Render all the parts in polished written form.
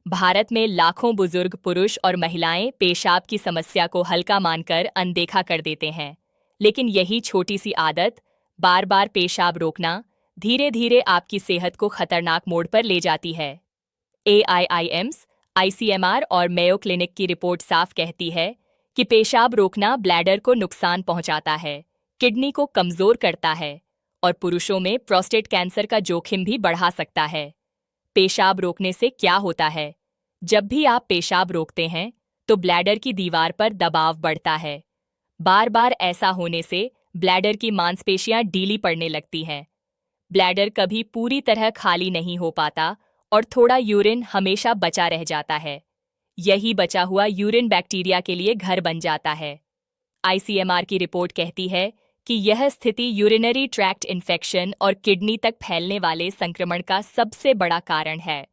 भारत में लाखों बुजुर्ग पुरुष और महिलाएं पेशाब की समस्या को हल्का मानकर अनदेखा कर देते हैं। लेकिन यही छोटी सी आदत, बार बार पेशाब रोकना, धीरे धीरे आपकी सेहत को खतरनाक मोड़ पर ले जाती है। AIIMS, ICMR और मेयो क्लिनिक की रिपोर्ट साफ कहती है कि पेशाब रोकना ब्लैडर को नुकसान पहुंचाता है, किडनी को कमजोर करता है और पुरुषों में प्रोस्टेट कैंसर का जोखिम भी बढ़ा सकता है। पेशाब रोकने से क्या होता है? जब भी आप पेशाब रोकते हैं तो ब्लैडर की दीवार पर दबाव बढ़ता है। बार बार ऐसा होने से ब्लैडर की मांसपेशियां ढीली पड़ने लगती हैं। ब्लैडर कभी पूरी तरह खाली नहीं हो पाता और थोड़ा यूरिन हमेशा बचा रह जाता है। यही बचा हुआ यूरिन बैक्टीरिया के लिए घर बन जाता है। ICMR की रिपोर्ट कहती है कि यह स्थिति यूरिनरी ट्रैक्ट इन्फेक्शन और किडनी तक फैलने वाले संक्रमण का सबसे बड़ा कारण है।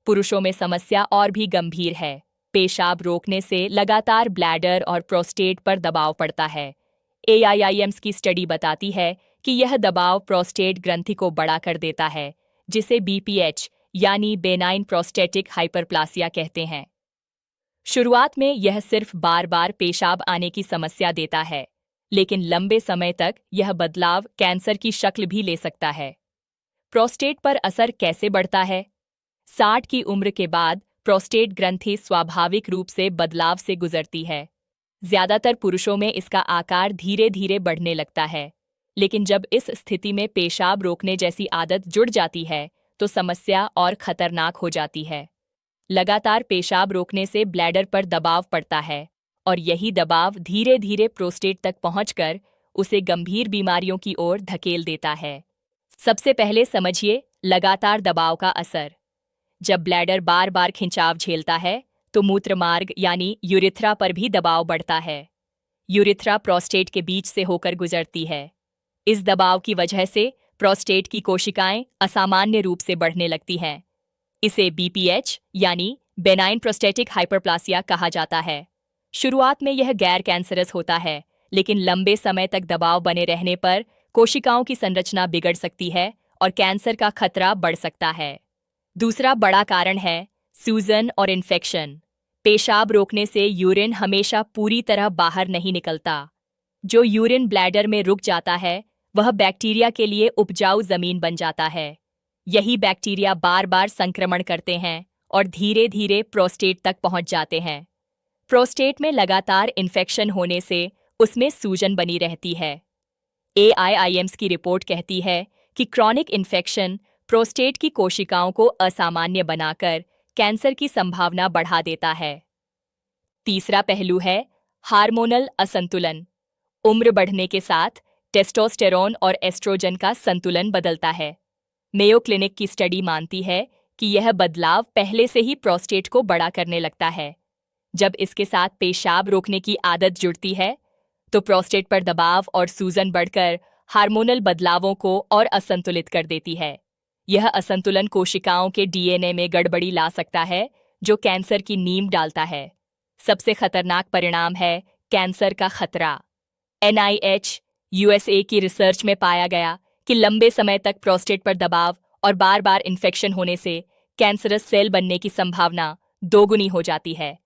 पुरुषों में समस्या और भी गंभीर है। पेशाब रोकने से लगातार ब्लैडर और प्रोस्टेट पर दबाव पड़ता है। AIIMS की स्टडी बताती है कि यह दबाव प्रोस्टेट ग्रंथि को बड़ा कर देता है, जिसे BPH यानी बेनाइन प्रोस्टेटिक हाइपरप्लासिया कहते हैं। शुरुआत में यह सिर्फ बार बार पेशाब आने की समस्या देता है, लेकिन लंबे समय तक यह बदलाव कैंसर की शक्ल भी ले सकता है। प्रोस्टेट पर असर कैसे बढ़ता है? 60 की उम्र के बाद प्रोस्टेट ग्रंथि स्वाभाविक रूप से बदलाव से गुजरती है। ज्यादातर पुरुषों में इसका आकार धीरे धीरे बढ़ने लगता है, लेकिन जब इस स्थिति में पेशाब रोकने जैसी आदत जुड़ जाती है तो समस्या और खतरनाक हो जाती है। लगातार पेशाब रोकने से ब्लैडर पर दबाव पड़ता है और यही दबाव धीरे धीरे प्रोस्टेट तक पहुंचकर उसे गंभीर बीमारियों की ओर धकेल देता है। सबसे पहले समझिए लगातार दबाव का असर। जब ब्लैडर बार बार खिंचाव झेलता है तो मूत्रमार्ग यानी यूरिथ्रा पर भी दबाव बढ़ता है। यूरिथ्रा प्रोस्टेट के बीच से होकर गुजरती है। इस दबाव की वजह से प्रोस्टेट की कोशिकाएं असामान्य रूप से बढ़ने लगती हैं। इसे BPH यानी बेनाइन प्रोस्टेटिक हाइपरप्लासिया कहा जाता है। शुरुआत में यह गैर कैंसरस होता है, लेकिन लंबे समय तक दबाव बने रहने पर कोशिकाओं की संरचना बिगड़ सकती है और कैंसर का खतरा बढ़ सकता है। दूसरा बड़ा कारण है सूजन और इन्फेक्शन। पेशाब रोकने से यूरिन हमेशा पूरी तरह बाहर नहीं निकलता। जो यूरिन ब्लैडर में रुक जाता है वह बैक्टीरिया के लिए उपजाऊ जमीन बन जाता है। यही बैक्टीरिया बार बार संक्रमण करते हैं और धीरे धीरे प्रोस्टेट तक पहुंच जाते हैं। प्रोस्टेट में लगातार इन्फेक्शन होने से उसमें सूजन बनी रहती है। AIIMS की रिपोर्ट कहती है कि क्रॉनिक इन्फेक्शन प्रोस्टेट की कोशिकाओं को असामान्य बनाकर कैंसर की संभावना बढ़ा देता है। तीसरा पहलू है हार्मोनल असंतुलन। उम्र बढ़ने के साथ टेस्टोस्टेरोन और एस्ट्रोजन का संतुलन बदलता है। मेयो क्लिनिक की स्टडी मानती है कि यह बदलाव पहले से ही प्रोस्टेट को बड़ा करने लगता है। जब इसके साथ पेशाब रोकने की आदत जुड़ती है तो प्रोस्टेट पर दबाव और सूजन बढ़कर हार्मोनल बदलावों को और असंतुलित कर देती है। यह असंतुलन कोशिकाओं के DNA में गड़बड़ी ला सकता है, जो कैंसर की नींव डालता है। सबसे खतरनाक परिणाम है कैंसर का खतरा। NIH USA की रिसर्च में पाया गया कि लंबे समय तक प्रोस्टेट पर दबाव और बार बार इन्फेक्शन होने से कैंसरस सेल बनने की संभावना दोगुनी हो जाती है।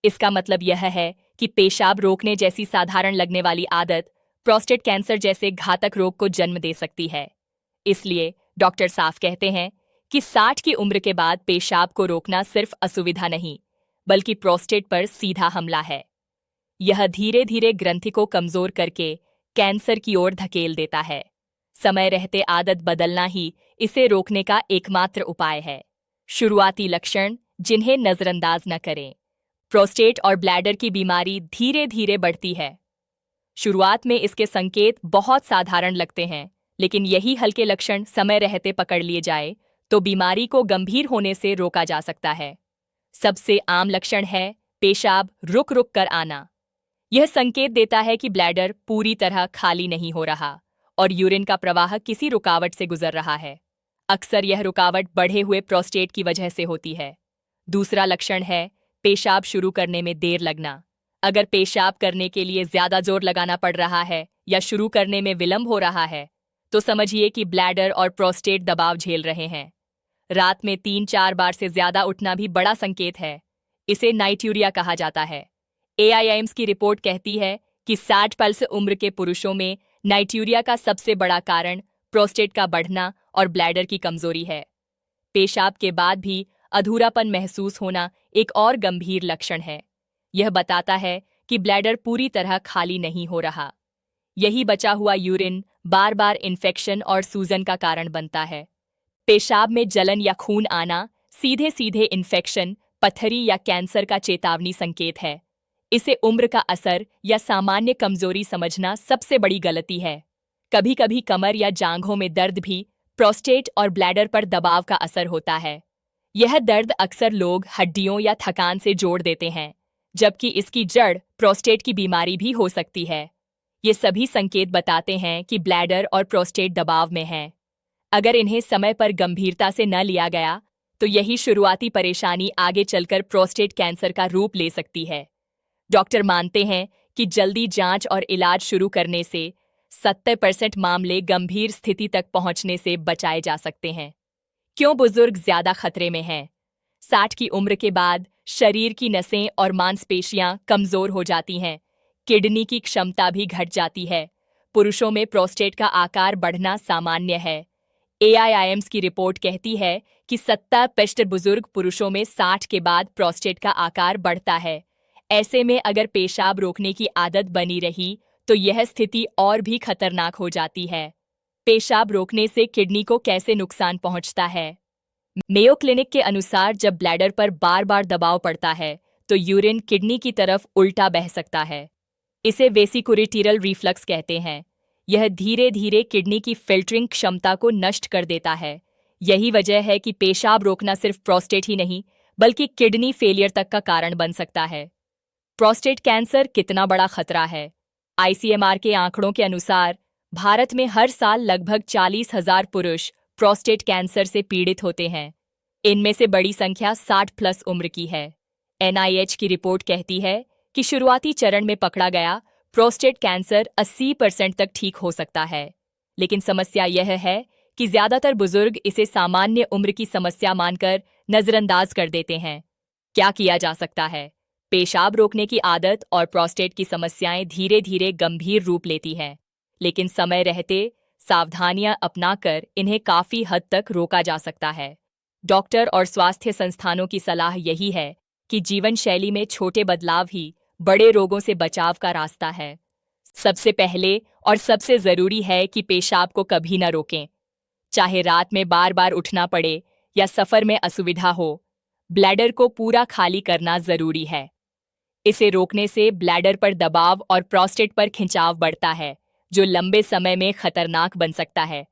इसका मतलब यह है कि पेशाब रोकने जैसी साधारण लगने वाली आदत प्रोस्टेट कैंसर जैसे घातक रोग को जन्म दे सकती है। इसलिए डॉक्टर साफ कहते हैं कि 60 की उम्र के बाद पेशाब को रोकना सिर्फ असुविधा नहीं, बल्कि प्रोस्टेट पर सीधा हमला है। यह धीरे धीरे ग्रंथि को कमजोर करके कैंसर की ओर धकेल देता है। समय रहते आदत बदलना ही इसे रोकने का एकमात्र उपाय है। शुरुआती लक्षण जिन्हें नजरअंदाज न करें। प्रोस्टेट और ब्लैडर की बीमारी धीरे धीरे बढ़ती है। शुरुआत में इसके संकेत बहुत साधारण लगते हैं, लेकिन यही हल्के लक्षण समय रहते पकड़ लिए जाए तो बीमारी को गंभीर होने से रोका जा सकता है। सबसे आम लक्षण है पेशाब रुक रुक कर आना। यह संकेत देता है कि ब्लैडर पूरी तरह खाली नहीं हो रहा और यूरिन का प्रवाह किसी रुकावट से गुजर रहा है। अक्सर यह रुकावट बढ़े हुए प्रोस्टेट की वजह से होती है। दूसरा लक्षण है पेशाब शुरू करने में देर लगना। अगर पेशाब करने के लिए ज्यादा जोर लगाना पड़ रहा है या शुरू करने में विलंब हो रहा है तो समझिए कि ब्लैडर और प्रोस्टेट दबाव झेल रहे हैं। रात में 3-4 बार से ज्यादा उठना भी बड़ा संकेत है। इसे नाइट्यूरिया कहा जाता है। AIIMS की रिपोर्ट कहती है कि 60 प्लस उम्र के पुरुषों में नाइट्यूरिया का सबसे बड़ा कारण प्रोस्टेट का बढ़ना और ब्लैडर की कमजोरी है। पेशाब के बाद भी अधूरापन महसूस होना एक और गंभीर लक्षण है। यह बताता है कि ब्लैडर पूरी तरह खाली नहीं हो रहा। यही बचा हुआ यूरिन बार बार इन्फेक्शन और सूजन का कारण बनता है। पेशाब में जलन या खून आना सीधे सीधे इन्फेक्शन, पथरी या कैंसर का चेतावनी संकेत है। इसे उम्र का असर या सामान्य कमजोरी समझना सबसे बड़ी गलती है। कभी कभी कमर या जांघों में दर्द भी प्रोस्टेट और ब्लैडर पर दबाव का असर होता है। यह दर्द अक्सर लोग हड्डियों या थकान से जोड़ देते हैं, जबकि इसकी जड़ प्रोस्टेट की बीमारी भी हो सकती है। ये सभी संकेत बताते हैं कि ब्लैडर और प्रोस्टेट दबाव में हैं। अगर इन्हें समय पर गंभीरता से न लिया गया तो यही शुरुआती परेशानी आगे चलकर प्रोस्टेट कैंसर का रूप ले सकती है। डॉक्टर मानते हैं कि जल्दी जांच और इलाज शुरू करने से 70% मामले गंभीर स्थिति तक पहुंचने से बचाए जा सकते हैं। क्यों बुजुर्ग ज्यादा खतरे में हैं? 60 की उम्र के बाद शरीर की नसें और मांसपेशियां कमजोर हो जाती हैं, किडनी की क्षमता भी घट जाती है। पुरुषों में प्रोस्टेट का आकार बढ़ना सामान्य है। AIIMS की रिपोर्ट कहती है कि 70% बुजुर्ग पुरुषों में 60 के बाद प्रोस्टेट का आकार बढ़ता है। ऐसे में अगर पेशाब रोकने की आदत बनी रही तो यह स्थिति और भी खतरनाक हो जाती है। पेशाब रोकने से किडनी को कैसे नुकसान पहुंचता है? मेयो क्लिनिक के अनुसार जब ब्लैडर पर बार बार दबाव पड़ता है तो यूरिन किडनी की तरफ उल्टा बह सकता है। इसे वेसिकुलिटरल रिफ्लक्स कहते हैं। यह धीरे धीरे किडनी की फिल्टरिंग क्षमता को नष्ट कर देता है। यही वजह है कि पेशाब रोकना सिर्फ प्रोस्टेट ही नहीं बल्कि किडनी फेलियर तक का कारण बन सकता है। प्रोस्टेट कैंसर कितना बड़ा खतरा है? ICMR के आंकड़ों के अनुसार भारत में हर साल लगभग 40,000 पुरुष प्रोस्टेट कैंसर से पीड़ित होते हैं। इनमें से बड़ी संख्या 60 प्लस उम्र की है। NIH की रिपोर्ट कहती है कि शुरुआती चरण में पकड़ा गया प्रोस्टेट कैंसर 80% तक ठीक हो सकता है। लेकिन समस्या यह है कि ज्यादातर बुजुर्ग इसे सामान्य उम्र की समस्या मानकर नजरअंदाज कर देते हैं। क्या किया जा सकता है? पेशाब रोकने की आदत और प्रोस्टेट की समस्याएं धीरे धीरे गंभीर रूप लेती हैं, लेकिन समय रहते सावधानियां अपनाकर इन्हें काफी हद तक रोका जा सकता है। डॉक्टर और स्वास्थ्य संस्थानों की सलाह यही है कि जीवन शैली में छोटे बदलाव ही बड़े रोगों से बचाव का रास्ता है। सबसे पहले और सबसे जरूरी है कि पेशाब को कभी न रोकें। चाहे रात में बार बार उठना पड़े या सफर में असुविधा हो, ब्लैडर को पूरा खाली करना जरूरी है। इसे रोकने से ब्लैडर पर दबाव और प्रोस्टेट पर खिंचाव बढ़ता है, जो लंबे समय में खतरनाक बन सकता है।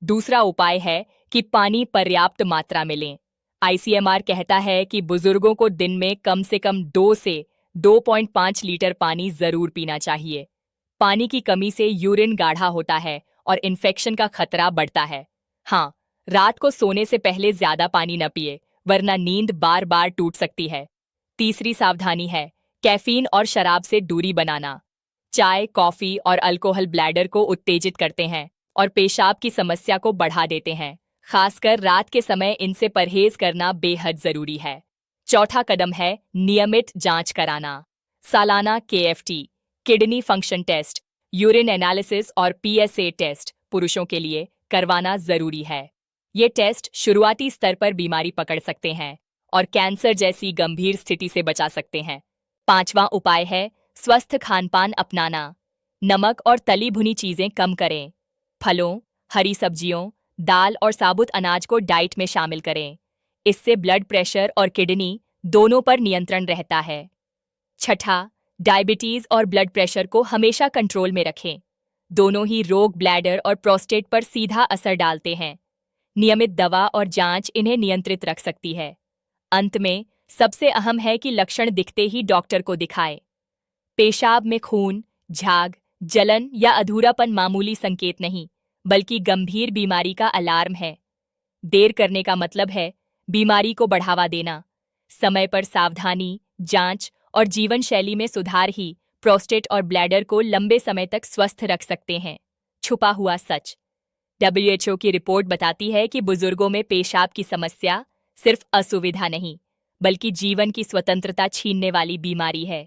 दूसरा उपाय है कि पानी पर्याप्त मात्रा में लें। ICMR कहता है कि बुजुर्गों को दिन में कम से कम 2 से 2.5 लीटर पानी जरूर पीना चाहिए। पानी की कमी से यूरिन गाढ़ा होता है और इन्फेक्शन का खतरा बढ़ता है। हाँ, रात को सोने से पहले ज्यादा पानी न पिए, वरना नींद बार बार टूट सकती है। तीसरी सावधानी है कैफीन और शराब से दूरी बनाना। चाय, कॉफी और अल्कोहल ब्लैडर को उत्तेजित करते हैं और पेशाब की समस्या को बढ़ा देते हैं। खासकर रात के समय इनसे परहेज करना बेहद जरूरी है। चौथा कदम है नियमित जांच कराना। सालाना KFT, kidney function test, urine analysis और PSA टेस्ट पुरुषों के लिए करवाना जरूरी है। ये टेस्ट शुरुआती स्तर पर बीमारी पकड़ सकते हैं और कैंसर जैसी गंभीर स्थिति से बचा सकते हैं। पांचवां उपाय है स्वस्थ खानपान अपनाना। नमक और तली भुनी चीजें कम करें। फलों, हरी सब्जियों, दाल और साबुत अनाज को डाइट में शामिल करें। इससे ब्लड प्रेशर और किडनी दोनों पर नियंत्रण रहता है। छठा, डायबिटीज और ब्लड प्रेशर को हमेशा कंट्रोल में रखें। दोनों ही रोग ब्लैडर और प्रोस्टेट पर सीधा असर डालते हैं। नियमित दवा और जांच इन्हें नियंत्रित रख सकती है। अंत में सबसे अहम है कि लक्षण दिखते ही डॉक्टर को दिखाएं। पेशाब में खून, झाग, जलन या अधूरापन मामूली संकेत नहीं, बल्कि गंभीर बीमारी का अलार्म है। देर करने का मतलब है बीमारी को बढ़ावा देना। समय पर सावधानी, जांच और जीवन शैली में सुधार ही प्रोस्टेट और ब्लैडर को लंबे समय तक स्वस्थ रख सकते हैं। छुपा हुआ सच। WHO की रिपोर्ट बताती है कि बुजुर्गों में पेशाब की समस्या सिर्फ असुविधा नहीं, बल्कि जीवन की स्वतंत्रता छीनने वाली बीमारी है।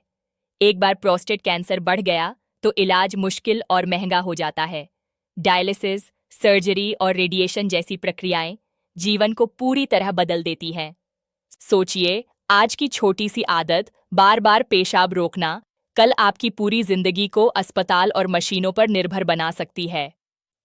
एक बार प्रोस्टेट कैंसर बढ़ गया तो इलाज मुश्किल और महंगा हो जाता है। डायलिसिस, सर्जरी और रेडिएशन जैसी प्रक्रियाएं जीवन को पूरी तरह बदल देती हैं। सोचिए, आज की छोटी सी आदत, बार बार पेशाब रोकना, कल आपकी पूरी जिंदगी को अस्पताल और मशीनों पर निर्भर बना सकती है।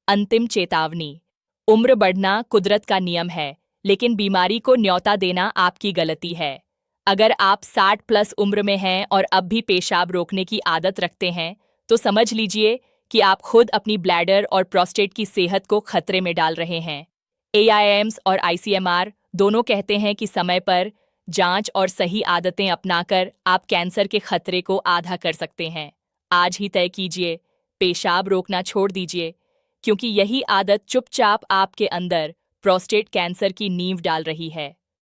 अंतिम चेतावनी। उम्र बढ़ना कुदरत का नियम है, लेकिन बीमारी को न्योता देना आपकी गलती है। अगर आप 60 प्लस उम्र में हैं और अब भी पेशाब रोकने की आदत रखते हैं, तो समझ लीजिए कि आप खुद अपनी ब्लैडर और प्रोस्टेट की सेहत को खतरे में डाल रहे हैं। AIIMS और ICMR दोनों कहते हैं कि समय पर जांच और सही आदतें अपनाकर आप कैंसर के खतरे को आधा कर सकते हैं। आज ही तय कीजिए, पेशाब रोकना छोड़ दीजिए, क्योंकि यही आदत चुपचाप आपके अंदर प्रोस्टेट कैंसर की नींव डाल रही है।